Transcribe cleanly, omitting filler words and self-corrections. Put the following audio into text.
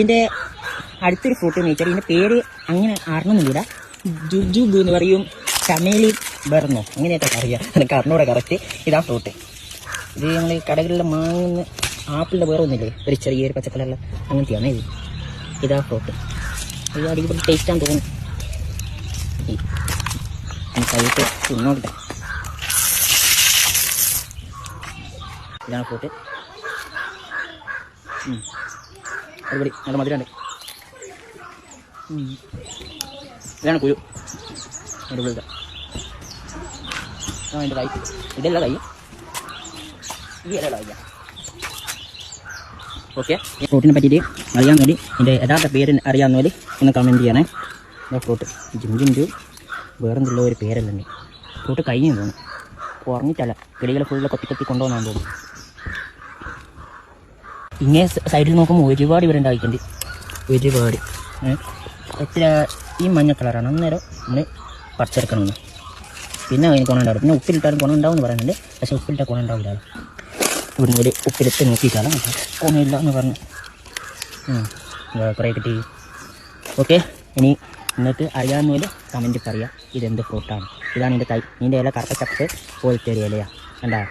ഇതിൻ്റെ അടുത്തൊരു ഫ്രൂട്ട് എന്ന് വെച്ചാൽ ഇതിൻ്റെ പേര് അങ്ങനെ അറിഞ്ഞൊന്നുമില്ല. ജുജുബ് എന്ന് പറയും, ചമേലി ബെർന്നോ അങ്ങനെയൊക്കെ അറിയാം, എനിക്ക് അറിഞ്ഞൂടെ കറക്റ്റ്. ഇതാ ഫ്രൂട്ട്. ഇത് നമ്മൾ കടകളിൽ വാങ്ങുന്ന ആപ്പിളിൻ്റെ വേറെ ഒന്നുമില്ലേ, ഒരു ചെറിയൊരു പച്ചക്കറിയുള്ള അങ്ങനത്തെയാണ് ഇത്. ഇതാ ഫ്രൂട്ട്. ഇത് അടിപൊളി ടേസ്റ്റാന്ന് തോന്നുന്നു. കഴിയിട്ട് തിന്നോട്ടെ. ഇതാണ് ഫ്രൂട്ട്. അടിപൊളി, നല്ല മധുരമുണ്ട്. ഇതാണ് കുരു. അടിപൊളി. എൻ്റെ കൈ ഇതല്ല കൈ, ഈ ഇല കഴിക്കാം. ഓക്കെ, ഈ ഫ്രൂട്ടിനെ പറ്റിയിട്ട് അറിയാൻ വേണ്ടി എൻ്റെ യഥാർത്ഥ പേര് അറിയാവുന്നവർ ഒന്ന് കമൻറ്റ് ചെയ്യണേ. ഫ്രൂട്ട് ജിഞ്ചിഞ്ചു വേറെന്തുള്ള ഒരു പേരല്ലേ. ഫ്രൂട്ട് കഴിഞ്ഞു തോന്നുന്നു, കുറഞ്ഞിട്ടല്ല, കിളികൾ ഫുള്ള് കൊത്തി കൊണ്ടുപോകാൻ തോന്നുന്നു. ഇങ്ങനെ സൈഡിൽ നോക്കുമ്പോൾ ഒരുപാട് ഇവരെ ഉണ്ടായിട്ടുണ്ട്, ഒരുപാട്. എത്ര ഈ മഞ്ഞ കളറാണ്. അന്നേരം നമ്മൾ പറിച്ചെടുക്കണമെന്ന്. പിന്നെ അതിന് ഗുണം ഉണ്ടാവും. പിന്നെ ഉപ്പിലിട്ടാലും ഗുണം ഉണ്ടാവും എന്ന് പറയുന്നുണ്ട്, പക്ഷേ ഉപ്പിലിട്ടാൽ ഗുണം ഉണ്ടാവില്ല. ഇവിടുന്ന് ഒരു ഉപ്പിലിട്ട് നോക്കിയിട്ടാണ് ഗുണമില്ല എന്ന് പറഞ്ഞു. കുറേ കിട്ടി. ഓക്കെ, ഇനി നിങ്ങൾക്ക് അറിയാവുന്നപോലെ കമൻറ്റ് പറയുക ഇതെന്ത് ഫ്രൂട്ടാണ്. ഇതാണ് ഇതിൻ്റെ തൈ. ഇതിൻ്റെ ഇല കറുത്ത ചപ്പ് പോലത്തെ ഒരു ഇലയാണ്. കണ്ടാ?